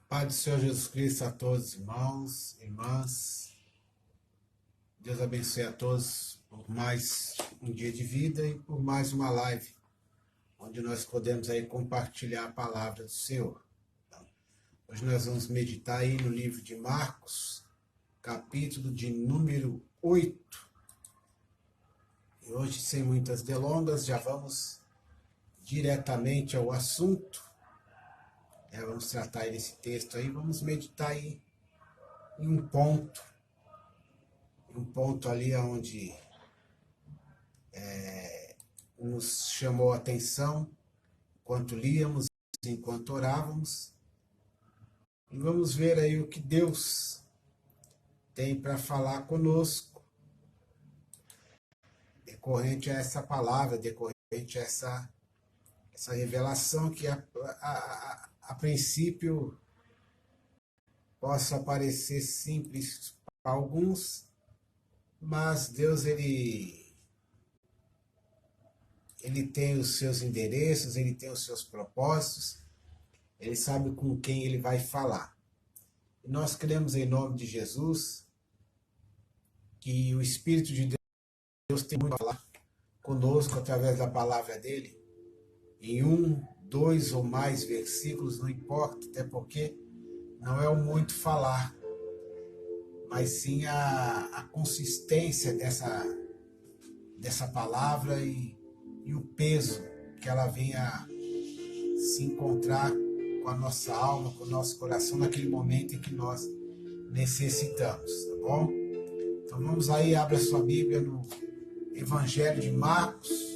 Pai do Senhor Jesus Cristo a todos, irmãos, irmãs. Deus abençoe a todos por mais um dia de vida e por mais uma live, onde nós podemos aí compartilhar a palavra do Senhor. Então, hoje nós vamos meditar aí no livro de Marcos, capítulo de número 8. E hoje, sem muitas delongas, já vamos diretamente ao assunto. Vamos tratar desse texto aí, vamos meditar aí em um ponto ali onde nos chamou a atenção enquanto líamos, enquanto orávamos, e vamos ver aí o que Deus tem para falar conosco, decorrente a essa palavra, decorrente a essa revelação que a princípio possa parecer simples para alguns, mas Deus ele tem os seus endereços, ele tem os seus propósitos, ele sabe com quem ele vai falar. E nós queremos, em nome de Jesus, que o Espírito de Deus tem muito a falar conosco através da palavra dele, em 1, 2 ou mais versículos, não importa, até porque não é o muito falar, mas sim a consistência dessa palavra e o peso que ela venha se encontrar com a nossa alma, com o nosso coração, naquele momento em que nós necessitamos, tá bom? Então vamos aí, abra sua Bíblia no Evangelho de Marcos,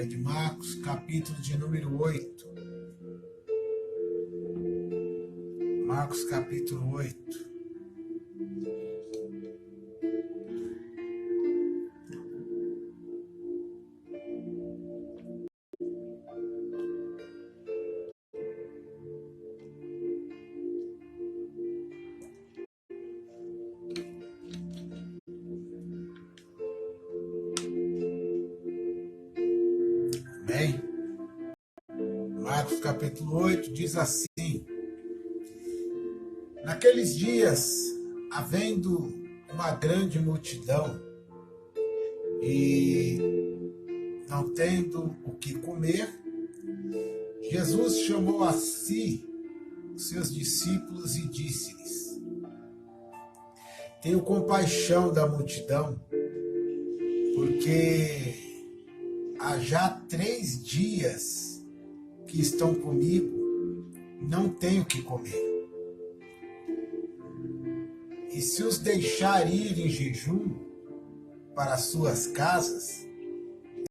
de Marcos, capítulo de número 8. Marcos, capítulo 8. Amém? Marcos capítulo 8 diz assim: naqueles dias, havendo uma grande multidão, E não tendo o que comer, Jesus chamou a si os seus discípulos e disse-lhes: tenho compaixão da multidão, porque há já 3 dias que estão comigo, não tenho o que comer. E se os deixar ir em jejum para suas casas,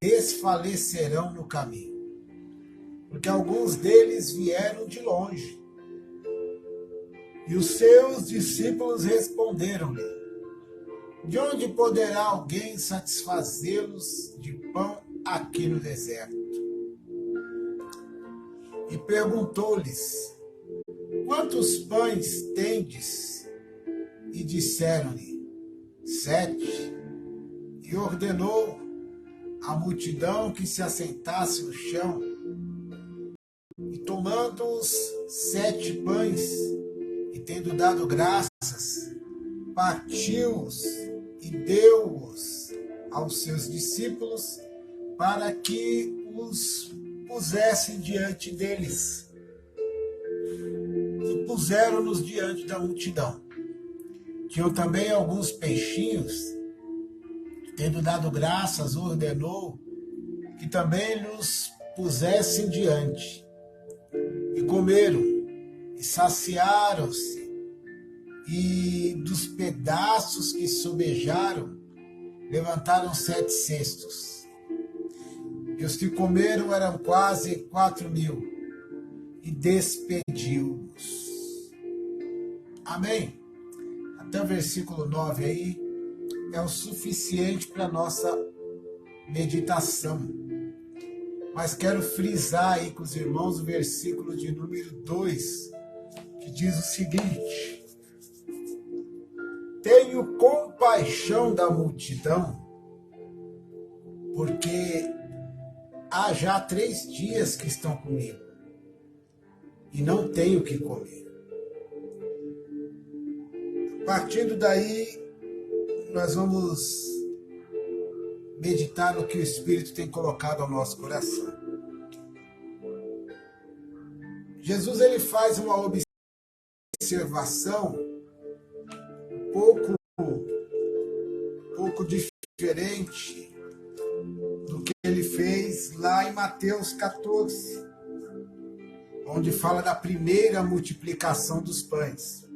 desfalecerão no caminho, porque alguns deles vieram de longe. E os seus discípulos responderam-lhe: de onde poderá alguém satisfazê-los de pão aqui no deserto? E perguntou-lhes: quantos pães tendes? E disseram-lhe: 7. E ordenou à multidão que se assentasse no chão. E tomando os 7 pães, e tendo dado graças, partiu-os e deu-os aos seus discípulos, para que os pusessem diante deles. E puseram-nos diante da multidão. Tinham também alguns peixinhos, tendo dado graças, ordenou que também lhes pusessem diante. E comeram, e saciaram-se, e dos pedaços que sobejaram, levantaram 7 cestos. E os que comeram eram quase 4.000, e despediu-os. Amém? Até o versículo 9 aí é o suficiente para a nossa meditação. Mas quero frisar aí com os irmãos o versículo de número 2, que diz o seguinte: tenho compaixão da multidão, porque há já 3 dias que estão comigo, e não tenho o que comer. Partindo daí, nós vamos meditar no que o Espírito tem colocado ao nosso coração. Jesus, ele faz uma observação um pouco diferente do que ele fez lá em Mateus 14, onde fala da primeira multiplicação dos pães.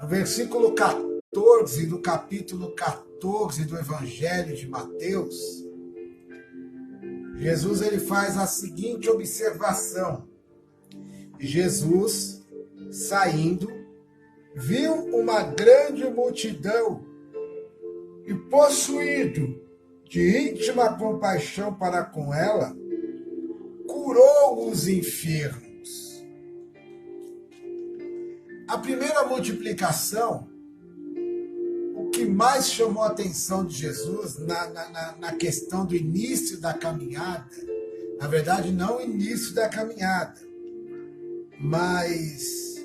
No versículo 14 do capítulo 14 do Evangelho de Mateus, Jesus ele faz a seguinte observação: Jesus, saindo, viu uma grande multidão e, possuído de íntima compaixão para com ela, curou os enfermos. A primeira multiplicação, o que mais chamou a atenção de Jesus na questão do início da caminhada, na verdade não o início da caminhada, mas,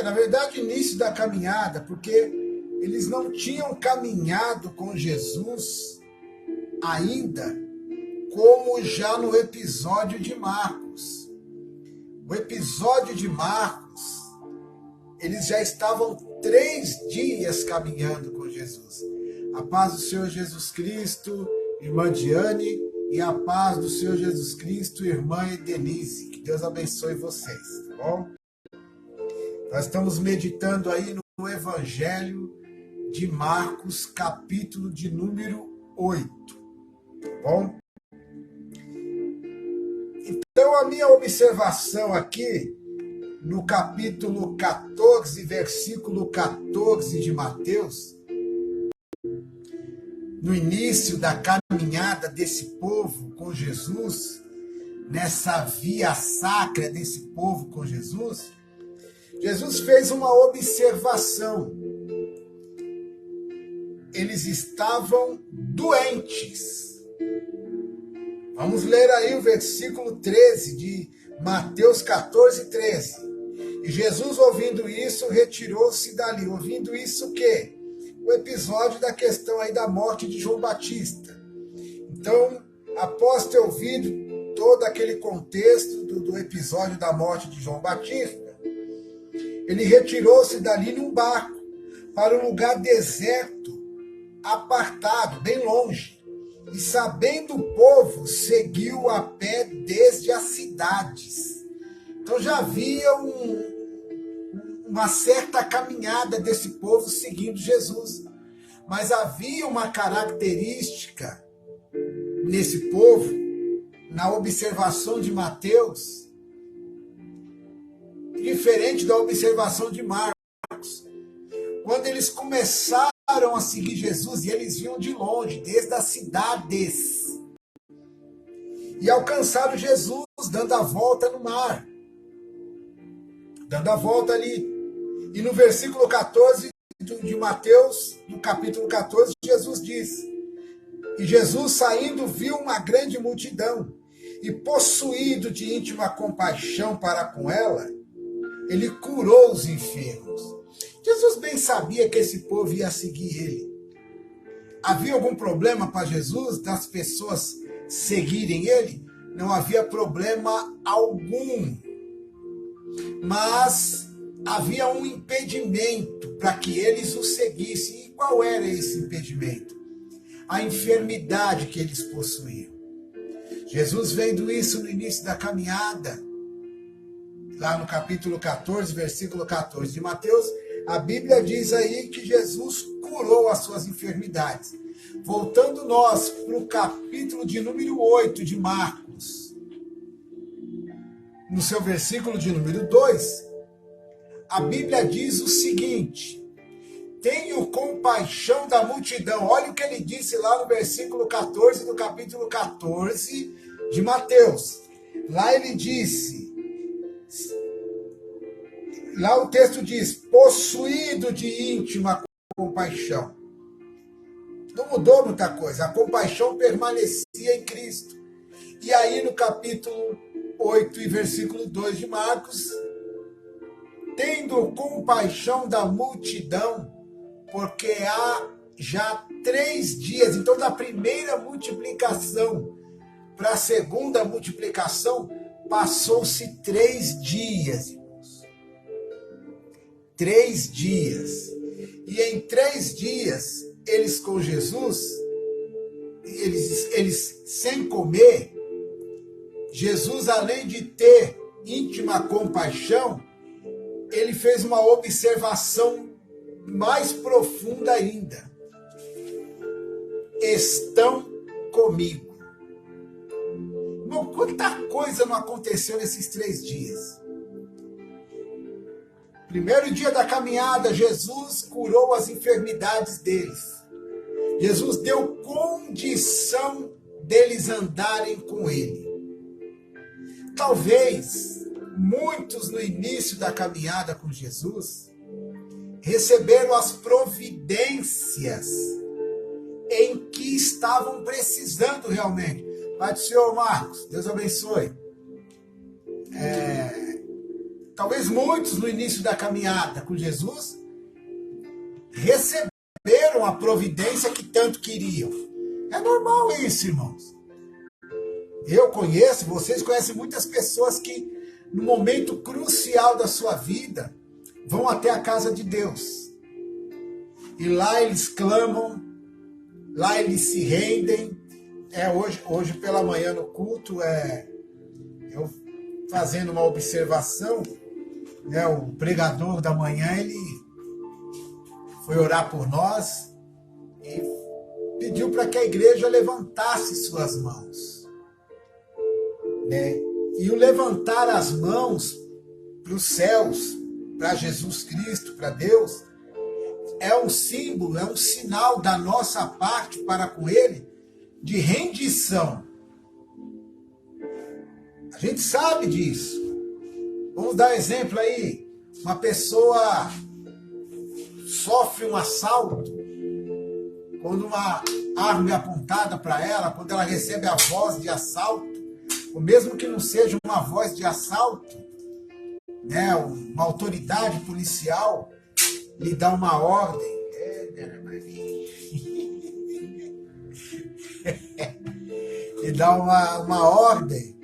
na verdade início da caminhada, porque eles não tinham caminhado com Jesus ainda, como já no episódio de Marcos. O episódio de Marcos, eles já estavam 3 dias caminhando com Jesus. A paz do Senhor Jesus Cristo, irmã Diane, e a paz do Senhor Jesus Cristo, irmã Denise. Que Deus abençoe vocês, tá bom? Nós estamos meditando aí no Evangelho de Marcos, capítulo de número 8, tá bom? Então, a minha observação aqui, no capítulo 14, versículo 14 de Mateus, no início da caminhada desse povo com Jesus, nessa via sacra desse povo com Jesus, Jesus fez uma observação. Eles estavam doentes. Vamos ler aí o versículo 13 de Mateus 14, 13. E Jesus, ouvindo isso, retirou-se dali. Ouvindo isso o quê? o episódio da questão aí da morte de João Batista. Então, após ter ouvido todo aquele contexto do episódio da morte de João Batista, ele retirou-se dali num barco para um lugar deserto, apartado, bem longe. E sabendo o povo, seguiu a pé desde as cidades. Então já havia uma certa caminhada desse povo seguindo Jesus. Mas havia uma característica nesse povo, na observação de Mateus, diferente da observação de Marcos. Quando eles começaram a seguir Jesus, e eles vinham de longe, desde as cidades, e alcançaram Jesus dando a volta no mar, dando a volta ali. E no versículo 14 de Mateus, no capítulo 14, Jesus diz: e Jesus, saindo, viu uma grande multidão, e possuído de íntima compaixão para com ela, ele curou os enfermos. Jesus bem sabia que esse povo ia seguir ele. Havia algum problema para Jesus das pessoas seguirem ele? Não havia problema algum. Mas havia um impedimento para que eles o seguissem. E qual era esse impedimento? A enfermidade que eles possuíam. Jesus, vendo isso no início da caminhada, lá no capítulo 14, versículo 14 de Mateus, a Bíblia diz aí que Jesus curou as suas enfermidades. Voltando nós para o capítulo de número 8 de Marcos, no seu versículo de número 2, a Bíblia diz o seguinte: tenho compaixão da multidão. Olha o que ele disse lá no versículo 14 do capítulo 14 de Mateus. Lá ele disse, lá o texto diz, possuído de íntima compaixão. Não mudou muita coisa, a compaixão permanecia em Cristo. E aí no capítulo 8 e versículo 2 de Marcos, tendo compaixão da multidão, porque há já 3 dias, então da primeira multiplicação para a segunda multiplicação, passou-se 3 dias, irmãos. 3 dias. E em 3 dias, eles com Jesus, eles sem comer, Jesus, além de ter íntima compaixão, ele fez uma observação mais profunda ainda. Estão comigo. Irmão, quanta coisa não aconteceu nesses 3 dias. Primeiro dia da caminhada, Jesus curou as enfermidades deles. Jesus deu condição deles andarem com ele. Talvez muitos no início da caminhada com Jesus receberam as providências em que estavam precisando realmente. Pai do Senhor, Marcos, Deus abençoe. Talvez muitos no início da caminhada com Jesus receberam a providência que tanto queriam. É normal isso, irmãos. Eu conheço, vocês conhecem muitas pessoas que no momento crucial da sua vida vão até a casa de Deus. E lá eles clamam, lá eles se rendem. Hoje pela manhã no culto, eu fazendo uma observação, o pregador da manhã, ele foi orar por nós e pediu para que a igreja levantasse suas mãos. E o levantar as mãos para os céus, para Jesus Cristo, para Deus, é um símbolo, é um sinal da nossa parte para com Ele de rendição. A gente sabe disso. Vamos dar exemplo aí. Uma pessoa sofre um assalto, quando uma arma é apontada para ela, quando ela recebe a voz de assalto, ou mesmo que não seja uma voz de assalto, uma autoridade policial lhe dá uma ordem, e dá uma ordem,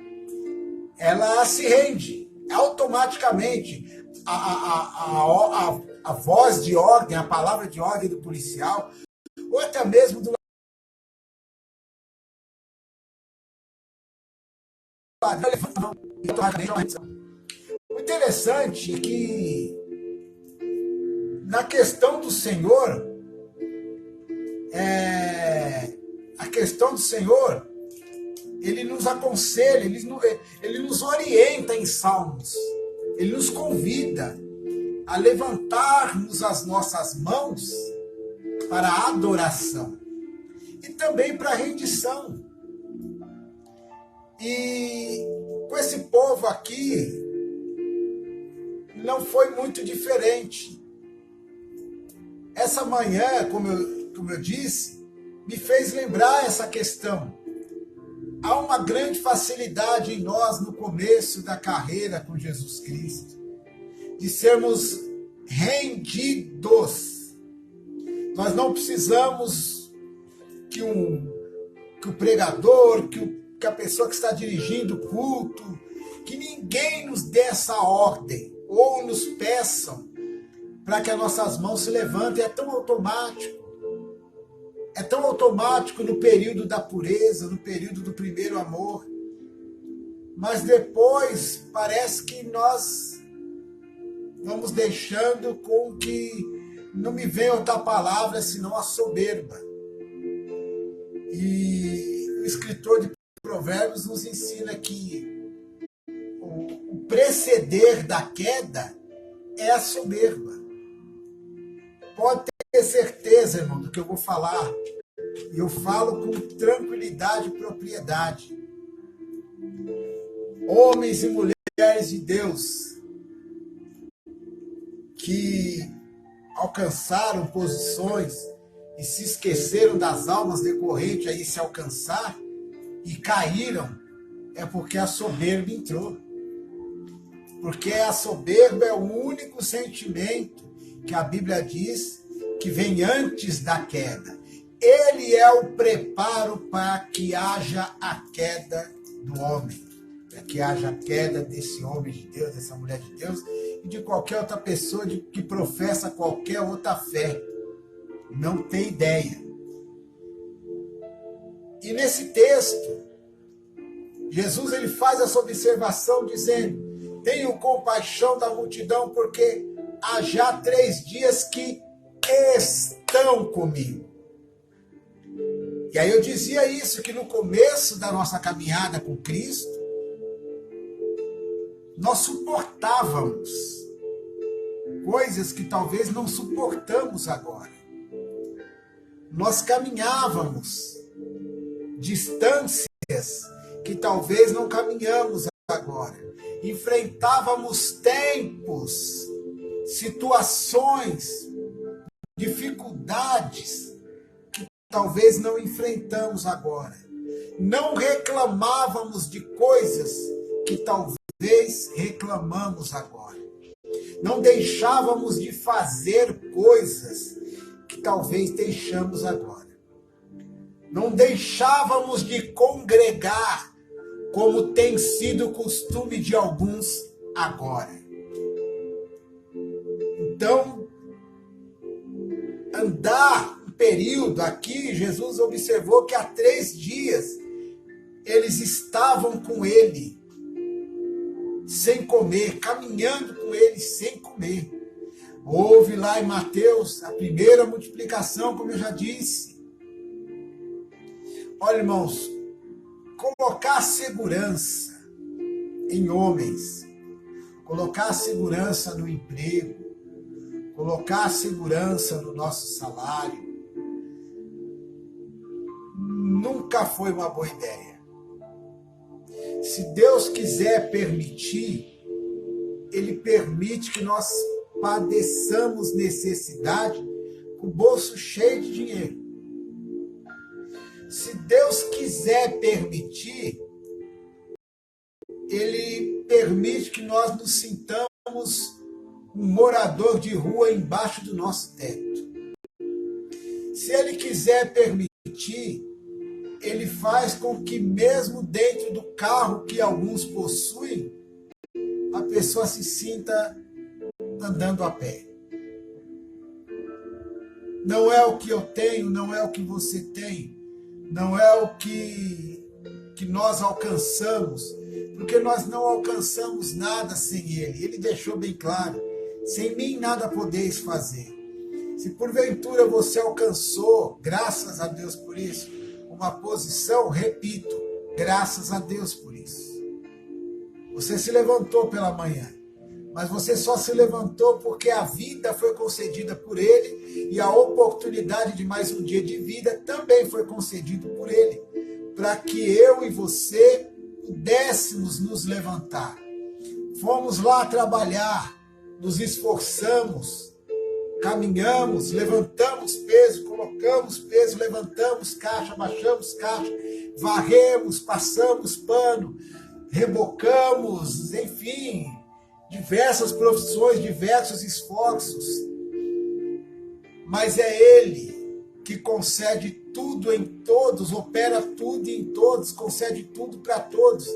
ela se rende automaticamente. A voz de ordem, a palavra de ordem do policial, ou até mesmo do ladrão. O interessante é que na questão do Senhor, a questão do Senhor, ele nos aconselha, ele nos orienta em Salmos, ele nos convida a levantarmos as nossas mãos para a adoração e também para a rendição. E com esse povo aqui, não foi muito diferente. Essa manhã, como eu disse, me fez lembrar essa questão. Há uma grande facilidade em nós no começo da carreira com Jesus Cristo, de sermos rendidos. Nós não precisamos que o pregador, que a pessoa que está dirigindo o culto, que ninguém nos dê essa ordem, ou nos peçam para que as nossas mãos se levantem. É tão automático. É tão automático no período da pureza, no período do primeiro amor. Mas depois parece que nós vamos deixando com que não me venha outra palavra senão a soberba. E o escritor de Provérbios nos ensina que o preceder da queda é a soberba. Pode ter certeza, irmão, do que eu vou falar. E eu falo com tranquilidade e propriedade. Homens e mulheres de Deus que alcançaram posições e se esqueceram das almas decorrentes a esse alcançar e caíram, é porque a soberba entrou. Porque a soberba é o único sentimento que a Bíblia diz que vem antes da queda. Ele é o preparo para que haja a queda do homem, para que haja a queda desse homem de Deus, dessa mulher de Deus e de qualquer outra pessoa que professa qualquer outra fé. Não tem ideia. E nesse texto, Jesus ele faz essa observação dizendo: tenho compaixão da multidão, porque há já 3 dias que estão comigo. E aí eu dizia isso, que no começo da nossa caminhada com Cristo, nós suportávamos coisas que talvez não suportamos agora. Nós caminhávamos distâncias que talvez não caminhamos agora. Enfrentávamos tempos, situações, dificuldades que talvez não enfrentamos agora. Não reclamávamos de coisas que talvez reclamamos agora. Não deixávamos de fazer coisas que talvez deixamos agora. Não deixávamos de congregar, como tem sido o costume de alguns agora. Então, andar um período aqui, Jesus observou que há 3 dias eles estavam com ele, sem comer, caminhando com ele sem comer. Houve lá em Mateus a primeira multiplicação, como eu já disse. Olha, irmãos, colocar segurança em homens, colocar segurança no emprego, colocar segurança no nosso salário, nunca foi uma boa ideia. Se Deus quiser permitir, Ele permite que nós padeçamos necessidade com o bolso cheio de dinheiro. Se Deus quiser permitir, Ele permite que nós nos sintamos um morador de rua embaixo do nosso teto. Se ele quiser permitir, ele faz com que mesmo dentro do carro que alguns possuem, a pessoa se sinta andando a pé. Não é o que eu tenho, não é o que você tem, não é o que nós alcançamos, porque nós não alcançamos nada sem ele. Ele deixou bem claro, sem mim nada podeis fazer. Se porventura você alcançou, graças a Deus por isso, uma posição, repito, graças a Deus por isso. Você se levantou pela manhã, mas você só se levantou porque a vida foi concedida por ele e a oportunidade de mais um dia de vida também foi concedido por ele, para que eu e você pudéssemos nos levantar. Fomos lá trabalhar, nos esforçamos, caminhamos, levantamos peso, colocamos peso, levantamos caixa, baixamos caixa, varremos, passamos pano, rebocamos, enfim, diversas profissões, diversos esforços. Mas é Ele que concede tudo em todos, opera tudo em todos, concede tudo para todos.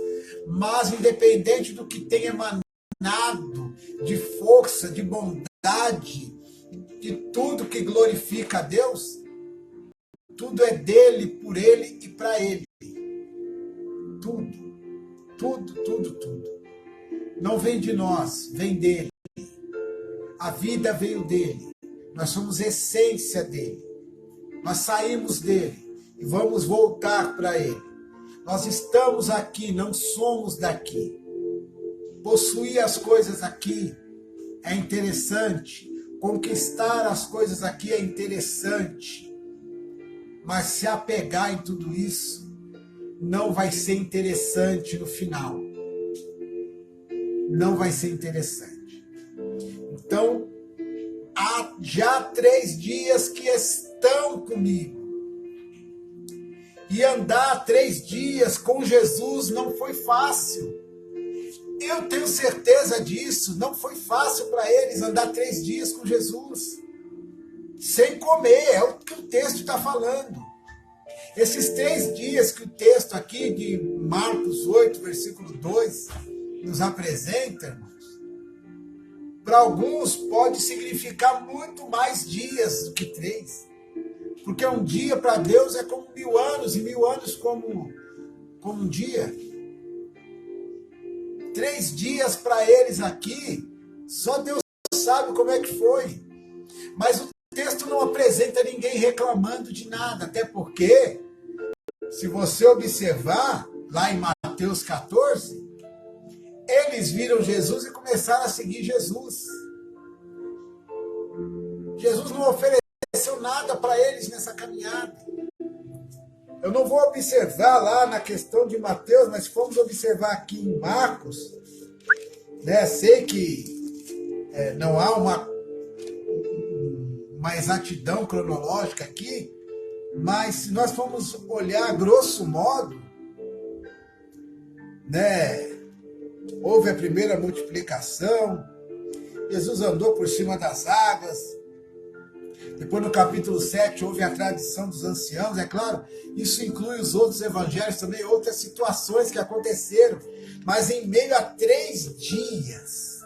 Mas independente do que tenha emanado de força, de bondade, de tudo que glorifica a Deus, tudo é dele, por ele e para ele. Tudo, tudo, tudo, tudo. Não vem de nós, vem dele. A vida veio dele. Nós somos essência dele. Nós saímos dele e vamos voltar para ele. Nós estamos aqui, não somos daqui. Possuir as coisas aqui é interessante. Conquistar as coisas aqui é interessante. Mas se apegar em tudo isso não vai ser interessante no final. Não vai ser interessante. Então, há já 3 dias que estão comigo. E andar 3 dias com Jesus não foi fácil. Eu tenho certeza disso. Não foi fácil para eles andar 3 dias com Jesus. Sem comer, é o que o texto está falando. Esses 3 dias que o texto aqui de Marcos 8, versículo 2, nos apresenta, irmãos, para alguns pode significar muito mais dias do que 3. Porque um dia para Deus é como 1000 anos, e 1000 anos como um dia. 3 dias para eles aqui, só Deus sabe como é que foi. Mas o texto não apresenta ninguém reclamando de nada, até porque, se você observar, lá em Mateus 14, eles viram Jesus e começaram a seguir Jesus. Jesus não ofereceu nada para eles nessa caminhada. Eu não vou observar lá na questão de Mateus, mas se formos observar aqui em Marcos, né, sei que não há uma exatidão cronológica aqui, mas se nós formos olhar grosso modo, né, houve a primeira multiplicação, Jesus andou por cima das águas, depois no capítulo 7 houve a tradição dos anciãos, é claro, isso inclui os outros evangelhos também, outras situações que aconteceram, mas em meio a 3 dias,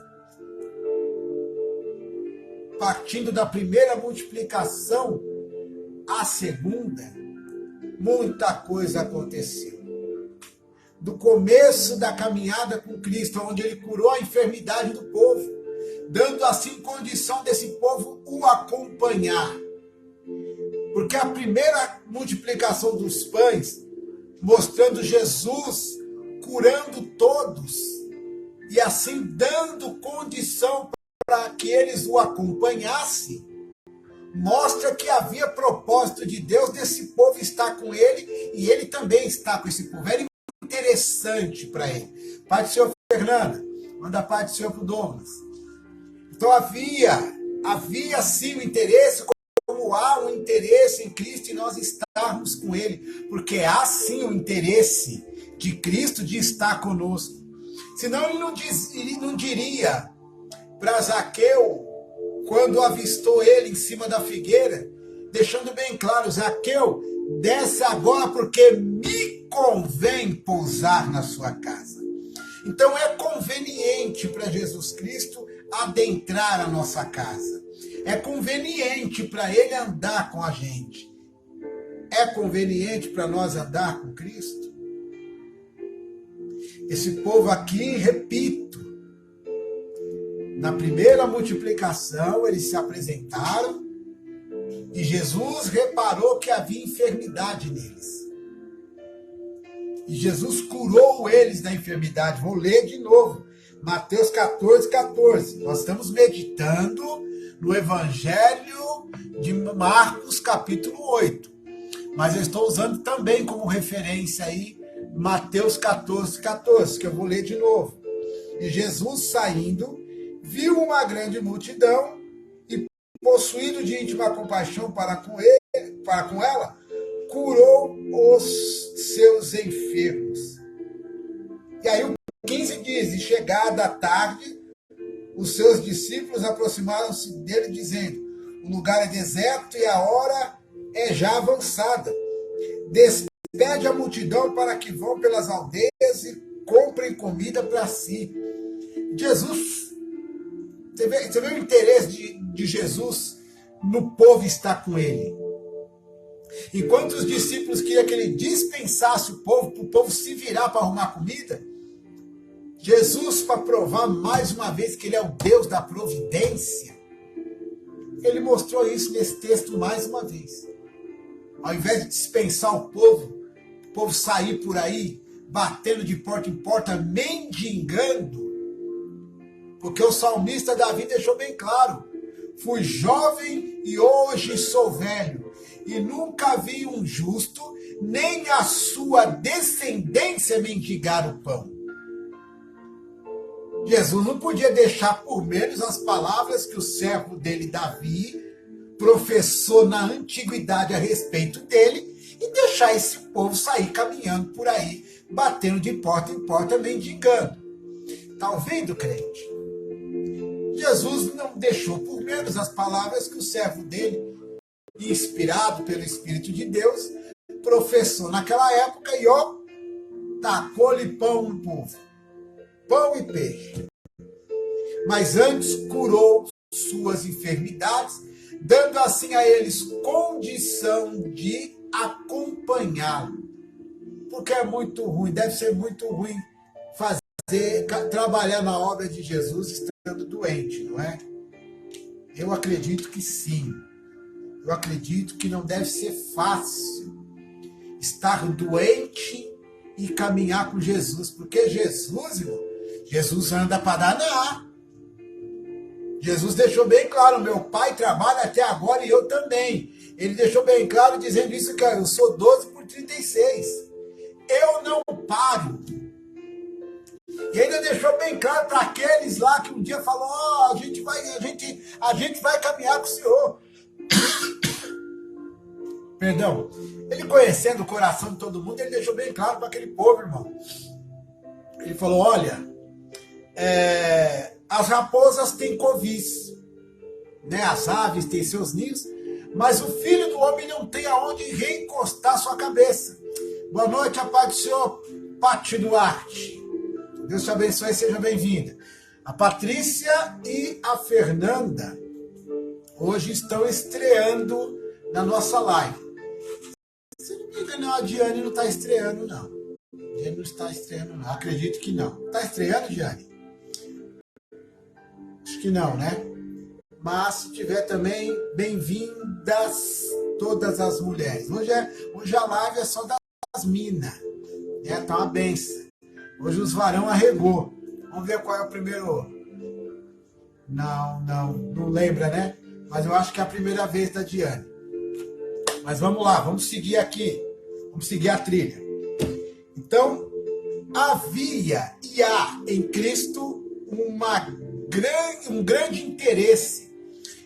partindo da primeira multiplicação à segunda, muita coisa aconteceu. Do começo da caminhada com Cristo, onde ele curou a enfermidade do povo, dando assim condição desse povo o acompanhar. Porque a primeira multiplicação dos pães, mostrando Jesus curando todos, e assim dando condição para que eles o acompanhassem, mostra que havia propósito de Deus desse povo estar com ele, e ele também está com esse povo. Era interessante para ele. Pai do Senhor, Fernanda, manda a paz do Senhor para o Douglas. Então havia sim o interesse, como há um interesse em Cristo e nós estarmos com ele, porque há sim o interesse de Cristo de estar conosco. Senão ele não diria para Zaqueu, quando avistou ele em cima da figueira, deixando bem claro: Zaqueu, desce agora porque me convém pousar na sua casa. Então é conveniente para Jesus Cristo adentrar a nossa casa. É conveniente para ele andar com a gente. É conveniente para nós andar com Cristo. Esse povo aqui, repito, na primeira multiplicação eles se apresentaram e Jesus reparou que havia enfermidade neles. E Jesus curou eles da enfermidade. Vou ler de novo. Mateus 14, 14. Nós estamos meditando no Evangelho de Marcos, capítulo 8. Mas eu estou usando também como referência aí Mateus 14, 14, que eu vou ler de novo. E Jesus, saindo, viu uma grande multidão e, possuído de íntima compaixão para com ela, curou os seus enfermos. E aí o 15 diz: e chegada a tarde, os seus discípulos aproximaram-se dele, dizendo: o lugar é deserto e a hora é já avançada. Despede a multidão para que vão pelas aldeias e comprem comida para si. Jesus, você vê o interesse de Jesus no povo estar com ele. Enquanto os discípulos queriam que ele dispensasse o povo, para o povo se virar para arrumar comida, Jesus, para provar mais uma vez que ele é o Deus da providência, ele mostrou isso nesse texto mais uma vez. Ao invés de dispensar o povo sair por aí, batendo de porta em porta, mendigando, porque o salmista Davi deixou bem claro: fui jovem e hoje sou velho, e nunca vi um justo, nem a sua descendência mendigar o pão. Jesus não podia deixar por menos as palavras que o servo dele, Davi, professou na antiguidade a respeito dele e deixar esse povo sair caminhando por aí, batendo de porta em porta, mendigando. Está ouvindo, crente? Jesus não deixou por menos as palavras que o servo dele, inspirado pelo Espírito de Deus, professou naquela época e tacou-lhe pão no povo. Pão e peixe. Mas antes curou suas enfermidades, dando assim a eles condição de acompanhá-lo. Porque é muito ruim, deve ser muito ruim trabalhar na obra de Jesus estando doente, não é? Eu acredito que sim. Eu acredito que não deve ser fácil estar doente e caminhar com Jesus, porque Jesus, irmão, Jesus anda para danar. Jesus deixou bem claro: meu pai trabalha até agora e eu também. Ele deixou bem claro dizendo isso, que eu sou 12 por 36. Eu não paro. E ainda deixou bem claro para aqueles lá que um dia falou: a gente vai caminhar com o Senhor. Perdão. Ele, conhecendo o coração de todo mundo, ele deixou bem claro para aquele povo, irmão. Ele falou: olha, as raposas têm covis, né? As aves têm seus ninhos, mas o Filho do Homem não tem aonde reencostar sua cabeça. Boa noite, a paz do Senhor, Pati Duarte. Deus te abençoe e seja bem-vinda. A Patrícia e a Fernanda hoje estão estreando na nossa live. Se não me engano, a Diane não está estreando, não. A Diane não está estreando, não. Acredito que não. Está estreando, Diane? Acho que não, né? Mas se tiver também, bem-vindas todas as mulheres. Hoje a live é só das minas. Tá uma benção. Hoje os varão arregou. Vamos ver qual é o primeiro. Não lembra, né? Mas eu acho que é a primeira vez da Diane. Mas vamos lá, vamos seguir aqui. Vamos seguir a trilha. Então, havia e há em Cristo um grande interesse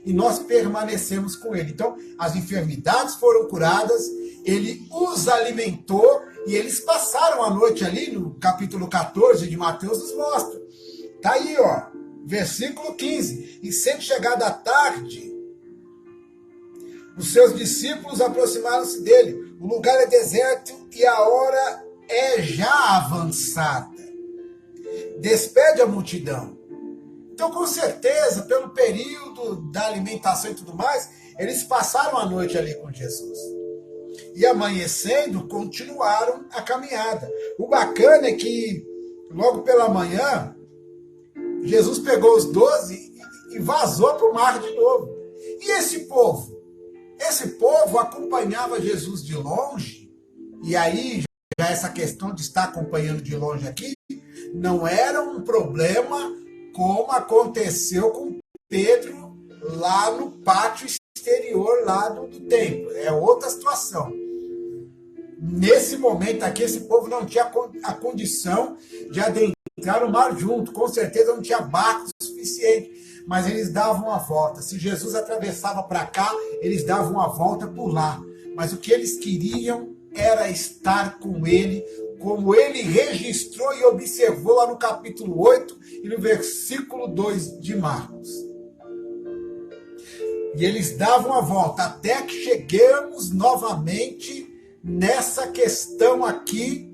e nós permanecemos com ele. Então, as enfermidades foram curadas, ele os alimentou e eles passaram a noite ali no capítulo 14 de Mateus, nos mostra. Tá aí, versículo 15. E sendo chegada a tarde, Os seus discípulos aproximaram-se dele. O lugar é deserto e a hora é já avançada. Despede a multidão. Então, com certeza, pelo período da alimentação e tudo mais, eles passaram a noite ali com Jesus. E amanhecendo, continuaram a caminhada. O bacana é que, logo pela manhã, Jesus pegou os 12 e vazou para o mar de novo. E esse povo? Esse povo acompanhava Jesus de longe, e aí, já essa questão de estar acompanhando de longe aqui, não era um problema como aconteceu com Pedro lá no pátio exterior lá do templo. É outra situação. Nesse momento aqui, esse povo não tinha a condição de adentrar o mar junto. Com certeza não tinha barco suficiente, mas eles davam a volta. Se Jesus atravessava para cá, eles davam a volta por lá. Mas o que eles queriam era estar com ele, como ele registrou e observou lá no capítulo 8 e no versículo 2 de Marcos. E eles davam a volta até que chegamos novamente nessa questão aqui,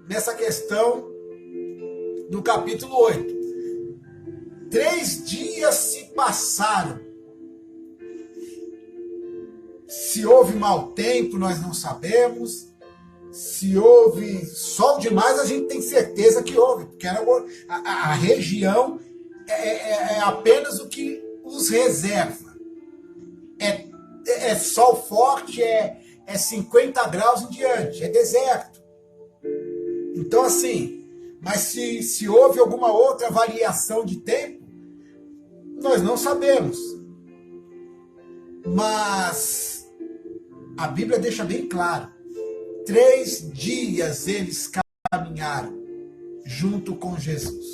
nessa questão do capítulo 8. 3 dias se passaram. Se houve mau tempo, nós não sabemos. Se houve sol demais, a gente tem certeza que houve, porque a região é apenas o que os reserva. É sol forte, é 50 graus em diante, é deserto. Então, assim, mas se houve alguma outra variação de tempo, nós não sabemos. Mas a Bíblia deixa bem claro. 3 dias eles caminharam junto com Jesus.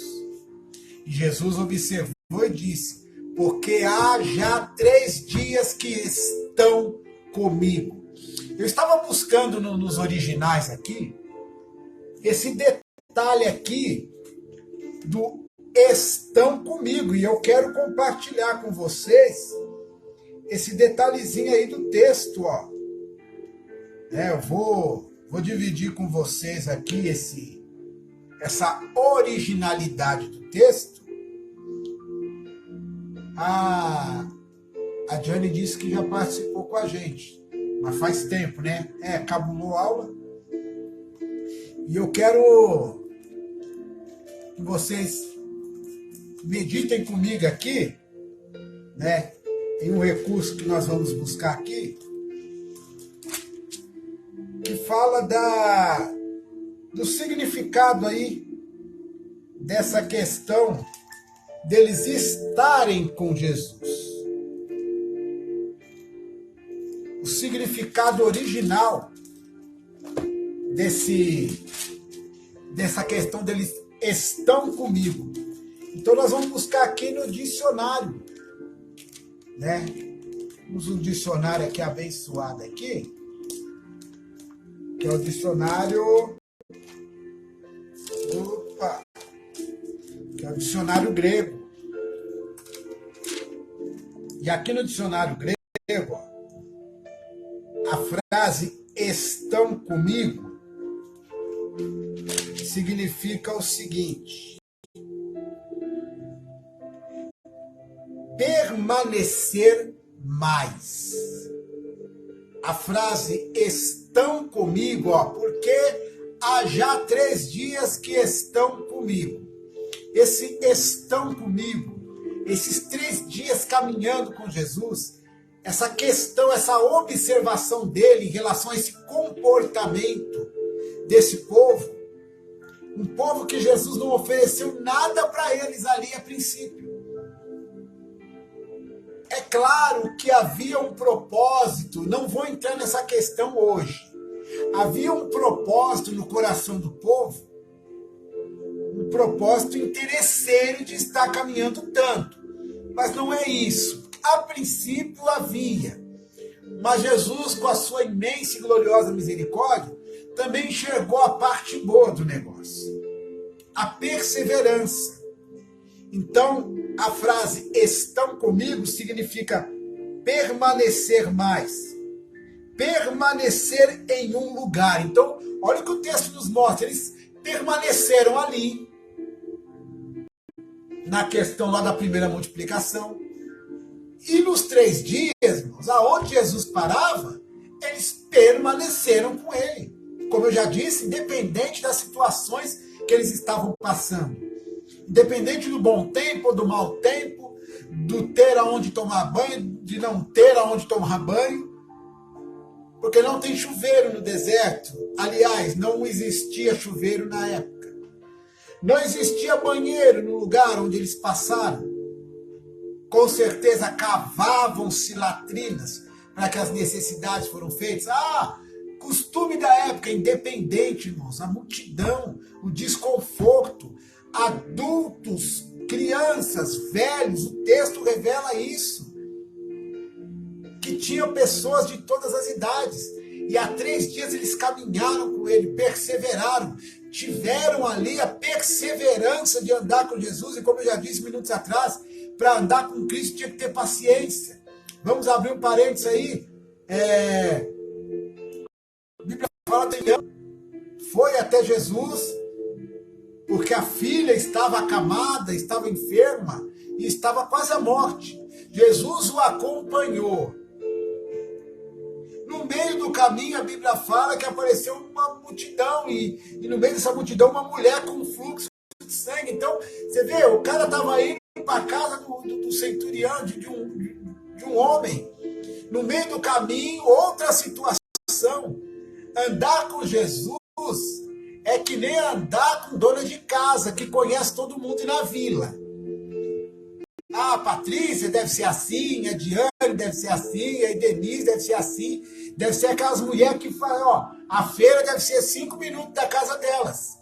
E Jesus observou e disse: porque há já 3 dias que estão comigo. Eu estava buscando nos originais aqui, esse detalhe aqui do estão comigo. E eu quero compartilhar com vocês esse detalhezinho aí do texto, ó. Eu vou dividir com vocês aqui essa originalidade do texto. A Jane disse que já participou com a gente, mas faz tempo, né? Cabulou a aula. E eu quero que vocês meditem comigo aqui, né? Em um recurso que nós vamos buscar aqui, que fala do significado aí dessa questão deles estarem com Jesus. O significado original dessa questão deles estão comigo. Então nós vamos buscar aqui no dicionário, né? Temos um dicionário aqui abençoado aqui, que é o dicionário, que é o dicionário grego. E aqui no dicionário grego, ó, a frase estão comigo significa o seguinte: permanecer mais. A frase estão comigo, ó, porque há já 3 dias que estão comigo. Esse estão comigo, esses 3 dias caminhando com Jesus, essa questão, essa observação dele em relação a esse comportamento desse povo, um povo que Jesus não ofereceu nada para eles ali a princípio. É claro que havia um propósito, não vou entrar nessa questão hoje. Havia um propósito no coração do povo, um propósito interesseiro de estar caminhando tanto. Mas não é isso. A princípio havia. Mas Jesus, com a sua imensa e gloriosa misericórdia, também enxergou a parte boa do negócio. A perseverança. Então, a frase estão comigo significa permanecer mais. Permanecer em um lugar. Então, olha o que o texto nos mostra. Eles permaneceram ali, na questão lá da primeira multiplicação. E nos 3 dias, irmãos, aonde Jesus parava, eles permaneceram com ele. Como eu já disse, independente das situações que eles estavam passando. Independente do bom tempo ou do mau tempo, do ter aonde tomar banho, de não ter aonde tomar banho, porque não tem chuveiro no deserto. Aliás, não existia chuveiro na época. Não existia banheiro no lugar onde eles passaram. Com certeza cavavam-se latrinas para que as necessidades foram feitas. Costume da época, independente, irmãos, a multidão, o desconforto, adultos, crianças, velhos, o texto revela isso. Que tinham pessoas de todas as idades. E há 3 dias eles caminharam com ele, perseveraram, tiveram ali a perseverança de andar com Jesus. E como eu já disse minutos atrás, para andar com Cristo tinha que ter paciência. Vamos abrir um parênteses aí. A Bíblia fala que foi até Jesus, porque a filha estava acamada, estava enferma e estava quase à morte. Jesus o acompanhou. No meio do caminho, a Bíblia fala que apareceu uma multidão, e no meio dessa multidão, uma mulher com fluxo de sangue. Então, você vê, o cara estava indo para a casa do centurião, de um homem. No meio do caminho, outra situação. Andar com Jesus é que nem andar com dona de casa, que conhece todo mundo na vila. A Patrícia deve ser assim, a Diane deve ser assim, a Denise deve ser assim, deve ser aquelas mulheres que falam, a feira deve ser 5 minutos da casa delas.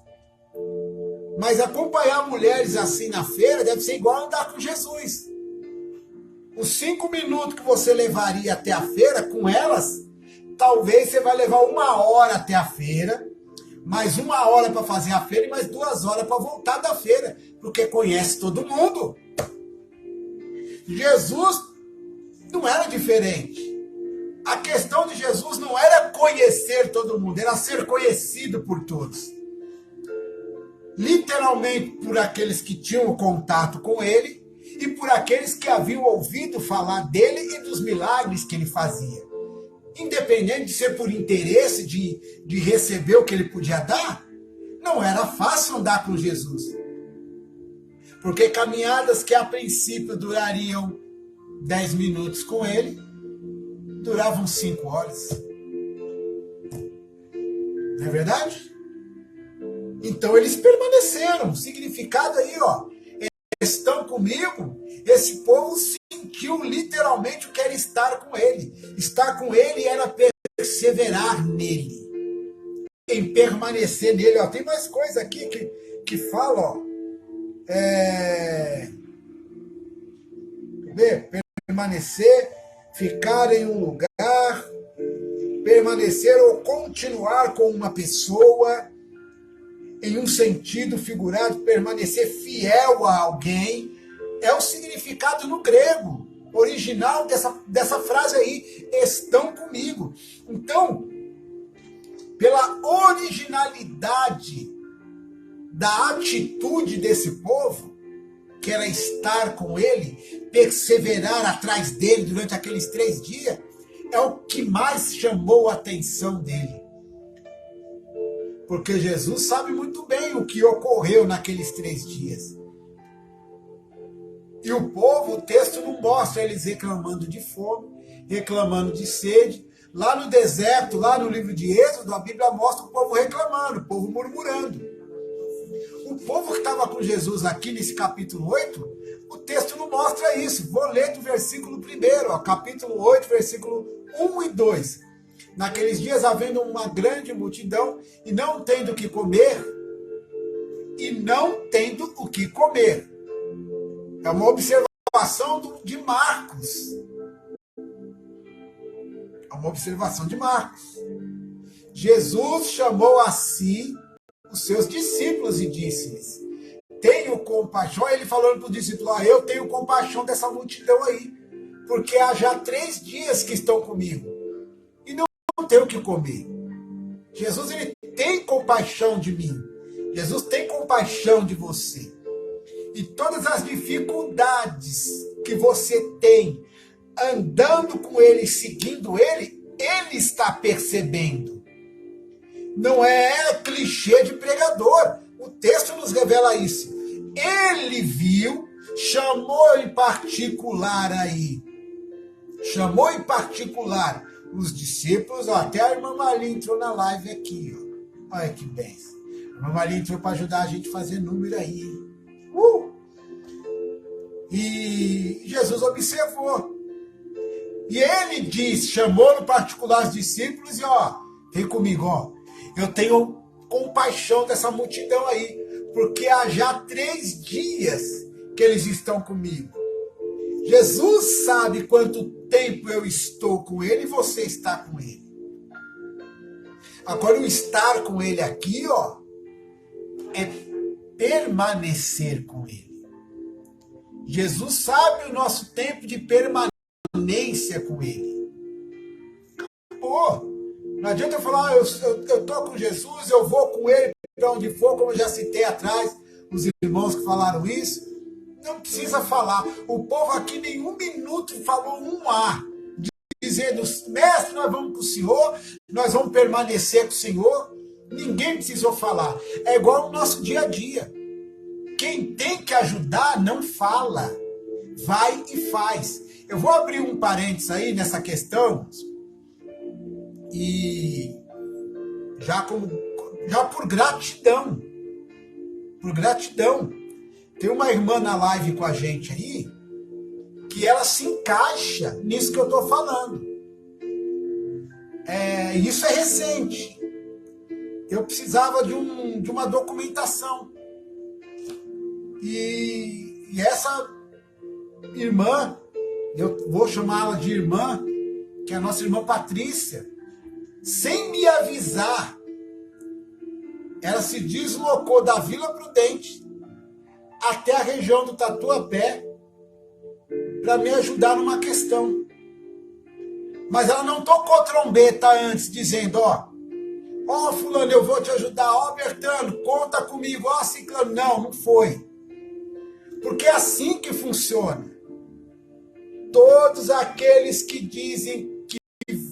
Mas acompanhar mulheres assim na feira deve ser igual andar com Jesus. Os 5 minutos que você levaria até a feira com elas, talvez você vai levar 1 hora até a feira, mais 1 hora para fazer a feira e mais 2 horas para voltar da feira, porque conhece todo mundo. Jesus não era diferente. A questão de Jesus não era conhecer todo mundo, era ser conhecido por todos. Literalmente por aqueles que tinham contato com ele e por aqueles que haviam ouvido falar dele e dos milagres que ele fazia. Independente de ser por interesse de receber o que ele podia dar, não era fácil andar com Jesus. Porque caminhadas que a princípio durariam 10 minutos com ele, duravam 5 horas. Não é verdade? Então eles permaneceram. O significado aí, estão comigo. Esse povo sentiu literalmente o que era estar com ele. Estar com ele era perseverar nele. Em permanecer nele. Tem mais coisa aqui que fala, permanecer, ficar em um lugar, permanecer ou continuar com uma pessoa, em um sentido figurado, permanecer fiel a alguém, é o significado no grego original dessa frase aí, estão comigo. Então, pela originalidade da atitude desse povo, que era estar com ele, perseverar atrás dele durante aqueles 3 dias, é o que mais chamou a atenção dele. Porque Jesus sabe muito bem o que ocorreu naqueles 3 dias. E o povo, o texto não mostra eles reclamando de fome, reclamando de sede. Lá no deserto, lá no livro de Êxodo, a Bíblia mostra o povo reclamando, o povo murmurando. O povo que estava com Jesus aqui nesse capítulo 8, o texto não mostra isso. Vou ler do versículo 1, capítulo 8, versículo 1 e 2. Naqueles dias, havendo uma grande multidão, e não tendo o que comer, É uma observação de Marcos. É uma observação de Marcos. Jesus chamou a si os seus discípulos e disse-lhes: tenho compaixão. Ele falando para os discípulos: eu tenho compaixão dessa multidão aí, porque há já 3 dias que estão comigo e não tenho o que comer. Jesus, ele tem compaixão de mim. Jesus tem compaixão de você. E todas as dificuldades que você tem andando com ele, seguindo ele, ele está percebendo. Não é clichê de pregador. O texto nos revela isso. Ele viu, chamou em particular os discípulos. Ó, até a irmã Maria entrou na live aqui. Ó. Olha que bênção. A irmã Maria entrou para ajudar a gente a fazer número aí. E Jesus observou. E ele disse, chamou no particular os discípulos e vem comigo, eu tenho compaixão dessa multidão aí, porque há já 3 dias que eles estão comigo. Jesus sabe quanto tempo eu estou com ele e você está com ele. Agora, o estar com ele aqui, é permanecer com ele. Jesus sabe o nosso tempo de permanência com ele. Acabou. Não adianta eu falar, eu estou com Jesus, eu vou com ele para onde for, como eu já citei atrás, os irmãos que falaram isso. Não precisa falar. O povo aqui nenhum minuto falou um A, dizendo, mestre, nós vamos com o Senhor, nós vamos permanecer com o Senhor. Ninguém precisou falar. É igual no nosso dia a dia. Quem tem que ajudar não fala, vai e faz. Eu vou abrir um parênteses aí nessa questão, e já por gratidão, tem uma irmã na live com a gente aí, que ela se encaixa nisso que eu estou falando. Isso é recente. Eu precisava de uma documentação. E essa irmã, eu vou chamá-la de irmã, que é a nossa irmã Patrícia, sem me avisar, ela se deslocou da Vila Prudente até a região do Tatuapé para me ajudar numa questão. Mas ela não tocou trombeta antes, dizendo, fulano, eu vou te ajudar, Bertano, conta comigo, ciclano. Não foi. Porque é assim que funciona. Todos aqueles que dizem que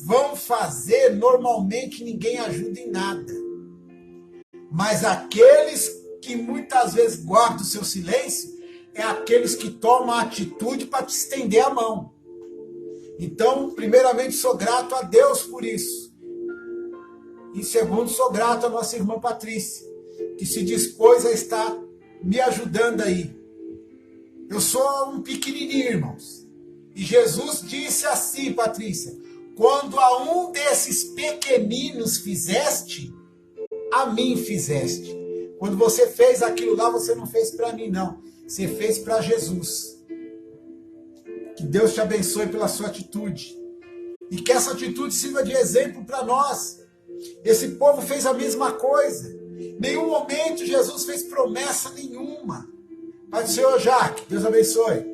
vão fazer, normalmente ninguém ajuda em nada. Mas aqueles que muitas vezes guardam o seu silêncio, é aqueles que tomam a atitude para te estender a mão. Então, primeiramente, sou grato a Deus por isso. E segundo, sou grato à nossa irmã Patrícia, que se dispôs a estar me ajudando aí. Eu sou um pequenininho, irmãos. E Jesus disse assim, Patrícia, quando a um desses pequeninos fizeste, a mim fizeste. Quando você fez aquilo lá, você não fez para mim, não. Você fez para Jesus. Que Deus te abençoe pela sua atitude. E que essa atitude sirva de exemplo para nós. Esse povo fez a mesma coisa. Em nenhum momento Jesus fez promessa nenhuma. Pai do Senhor, Jaque, Deus abençoe.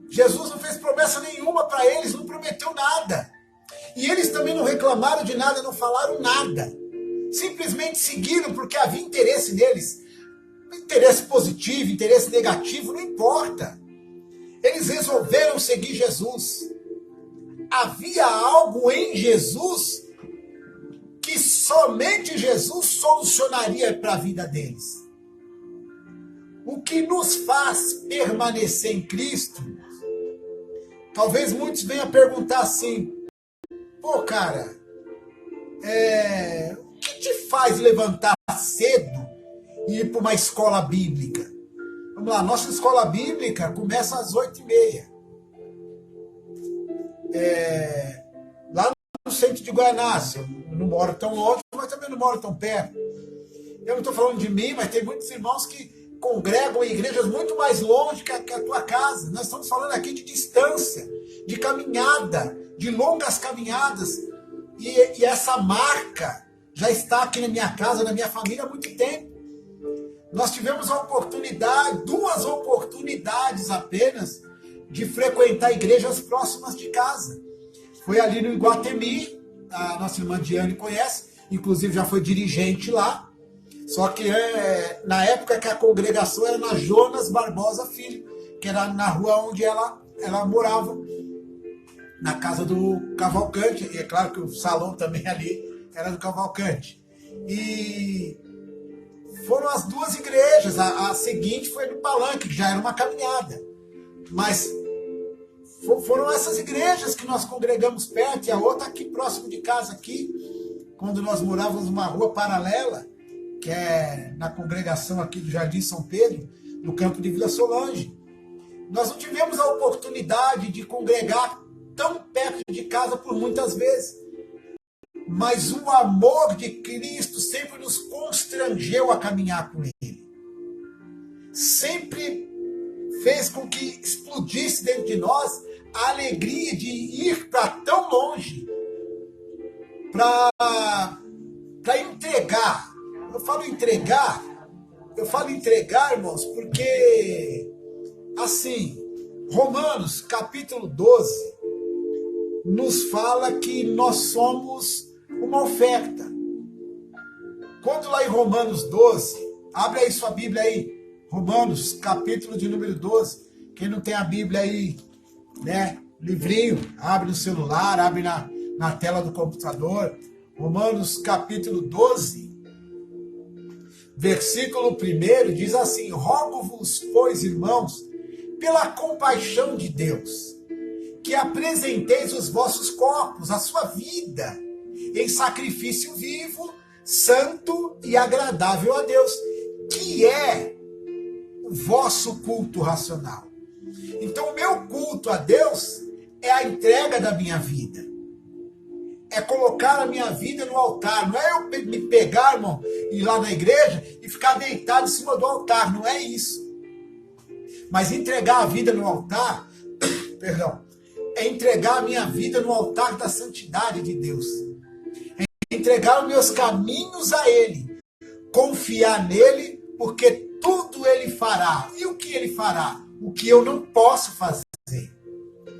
Jesus não fez promessa nenhuma para eles, não prometeu nada. E eles também não reclamaram de nada, não falaram nada. Simplesmente seguiram porque havia interesse neles. Interesse positivo, interesse negativo, não importa. Eles resolveram seguir Jesus. Havia algo em Jesus que somente Jesus solucionaria para a vida deles. O que nos faz permanecer em Cristo, talvez muitos venham perguntar assim, cara, o que te faz levantar cedo e ir para uma escola bíblica? Vamos lá, nossa escola bíblica começa às 8h30. Lá no centro de Guaianazes, eu não moro tão longe, mas também não moro tão perto. Eu não estou falando de mim, mas tem muitos irmãos que congregam em igrejas muito mais longe que a tua casa. Nós estamos falando aqui de distância, de caminhada, de longas caminhadas. E essa marca já está aqui na minha casa, na minha família há muito tempo. Nós tivemos a oportunidade, 2 oportunidades apenas, de frequentar igrejas próximas de casa. Foi ali no Iguatemi, a nossa irmã Diane conhece, inclusive já foi dirigente lá, só que na época que a congregação era na Jonas Barbosa Filho, que era na rua onde ela morava, na casa do Cavalcante, e é claro que o salão também ali era do Cavalcante. E foram as duas igrejas, a seguinte foi no Palanque, que já era uma caminhada, mas foram essas igrejas que nós congregamos perto, e a outra aqui próximo de casa, aqui, quando nós morávamos numa rua paralela, que é na congregação aqui do Jardim São Pedro, no campo de Vila Solange. Nós não tivemos a oportunidade de congregar tão perto de casa por muitas vezes, mas o amor de Cristo sempre nos constrangeu a caminhar com Ele. Sempre fez com que explodisse dentro de nós a alegria de ir para tão longe, para entregar. Eu falo entregar, irmãos, porque, assim, Romanos, capítulo 12, nos fala que nós somos uma oferta. Quando lá em Romanos 12, abre aí sua Bíblia aí, Romanos, capítulo de número 12, quem não tem a Bíblia aí, né, livrinho, abre no celular, abre na tela do computador, Romanos, capítulo 12, versículo 1 diz assim: rogo-vos, pois, irmãos, pela compaixão de Deus, que apresenteis os vossos corpos, a sua vida, em sacrifício vivo, santo e agradável a Deus, que é o vosso culto racional. Então, o meu culto a Deus é a entrega da minha vida. É colocar a minha vida no altar. Não é eu me pegar, irmão, ir lá na igreja e ficar deitado em cima do altar. Não é isso. Mas entregar a vida no altar, perdão, é entregar a minha vida no altar da santidade de Deus. É entregar os meus caminhos a Ele. Confiar nele, porque tudo Ele fará. E o que Ele fará? O que eu não posso fazer.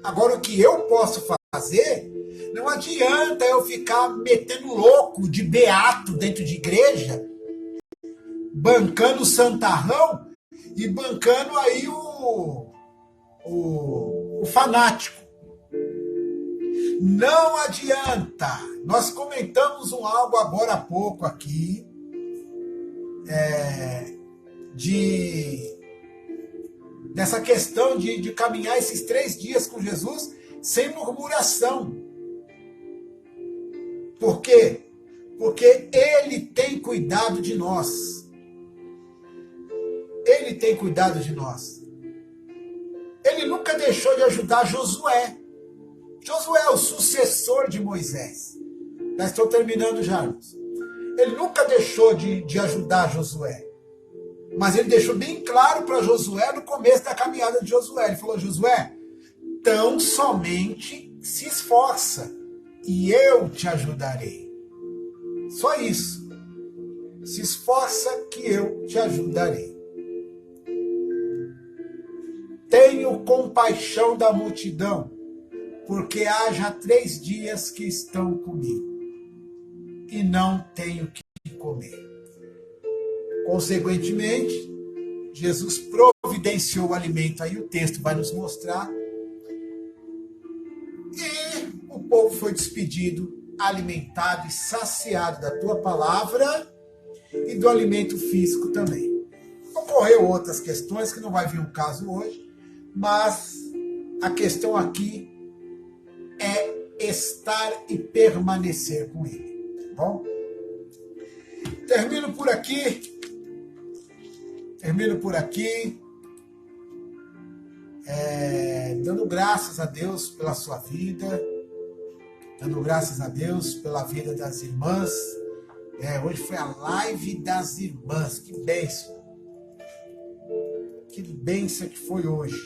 Agora, o que eu posso fazer, não adianta eu ficar metendo louco de beato dentro de igreja, bancando o santarrão e bancando aí o fanático. Não adianta. Nós comentamos algo agora há pouco aqui, dessa questão de caminhar esses 3 dias com Jesus sem murmuração. Por quê? Porque Ele tem cuidado de nós. Ele tem cuidado de nós. Ele nunca deixou de ajudar Josué. Josué é o sucessor de Moisés. Já estou terminando já, irmãos. Ele nunca deixou de ajudar Josué. Mas ele deixou bem claro para Josué no começo da caminhada de Josué. Ele falou: Josué, tão somente se esforça e eu te ajudarei. Só isso. Se esforça que eu te ajudarei. Tenho compaixão da multidão, porque há já 3 dias que estão comigo e não tenho o que comer. Consequentemente, Jesus providenciou o alimento, aí o texto vai nos mostrar, e o povo foi despedido, alimentado e saciado da tua palavra e do alimento físico também. Ocorreu outras questões que não vai vir o caso hoje, mas a questão aqui é estar e permanecer com Ele. Tá bom? Termino por aqui, dando graças a Deus pela sua vida, dando graças a Deus pela vida das irmãs. Hoje foi a live das irmãs, que bênção que foi hoje,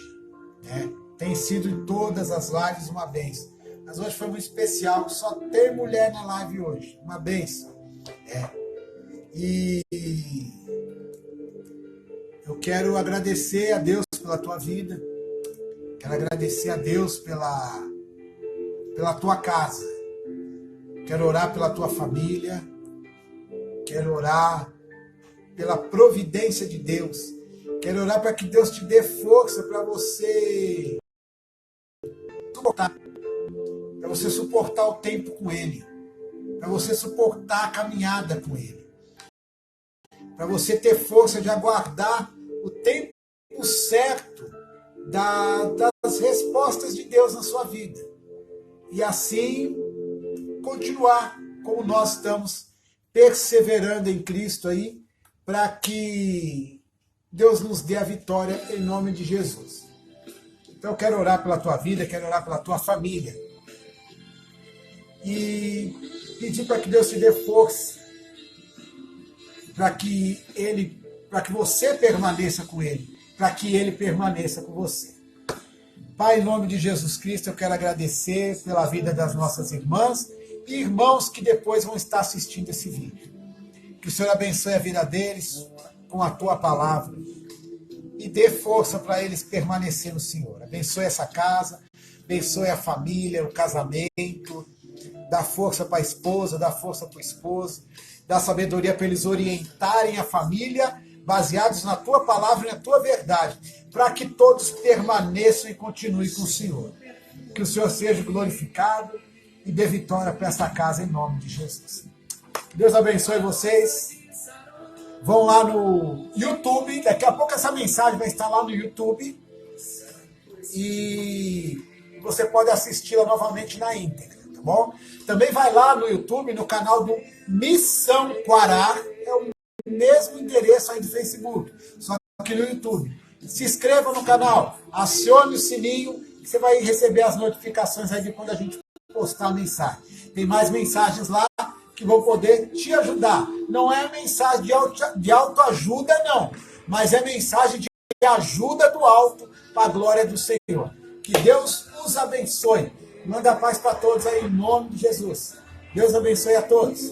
né? Tem sido em todas as lives uma bênção, mas hoje foi muito especial, só tem mulher na live hoje, uma bênção. E eu quero agradecer a Deus pela tua vida, Quero agradecer a Deus pela tua casa. Quero orar pela tua família. Quero orar pela providência de Deus. Quero orar para que Deus te dê força para você suportar o tempo com Ele. Para você suportar a caminhada com Ele. Para você ter força de aguardar o tempo certo das respostas de Deus na sua vida. E assim continuar como nós estamos perseverando em Cristo aí, para que Deus nos dê a vitória em nome de Jesus. Então eu quero orar pela tua vida, quero orar pela tua família. E pedir para que Deus te dê força, para que você permaneça com Ele, para que Ele permaneça com você. Pai, em nome de Jesus Cristo, eu quero agradecer pela vida das nossas irmãs e irmãos que depois vão estar assistindo esse vídeo. Que o Senhor abençoe a vida deles com a tua palavra e dê força para eles permanecer no Senhor. Abençoe essa casa, abençoe a família, o casamento, dá força para a esposa, dá força para o esposo, dá sabedoria para eles orientarem a família baseados na tua palavra e na tua verdade, para que todos permaneçam e continuem com o Senhor. Que o Senhor seja glorificado e dê vitória para essa casa em nome de Jesus. Deus abençoe vocês. Vão lá no YouTube, daqui a pouco essa mensagem vai estar lá no YouTube e você pode assisti-la novamente na íntegra, tá bom? Também vai lá no YouTube, no canal do Missão Quará, é o mesmo endereço aí do Facebook, só que no YouTube. Se inscreva no canal, acione o sininho, que você vai receber as notificações aí de quando a gente postar a mensagem. Tem mais mensagens lá que vão poder te ajudar. Não é mensagem de autoajuda, não, mas é mensagem de ajuda do alto para a glória do Senhor. Que Deus os abençoe. Manda paz para todos aí, em nome de Jesus. Deus abençoe a todos.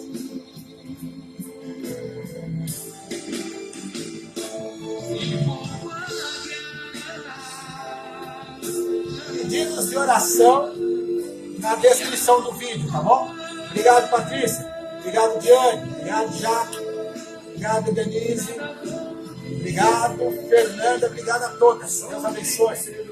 Pedidos de oração na descrição do vídeo, tá bom? Obrigado, Patrícia. Obrigado, Diane. Obrigado, Jaque. Obrigado, Denise. Obrigado, Fernanda. Obrigado a todas. Deus abençoe.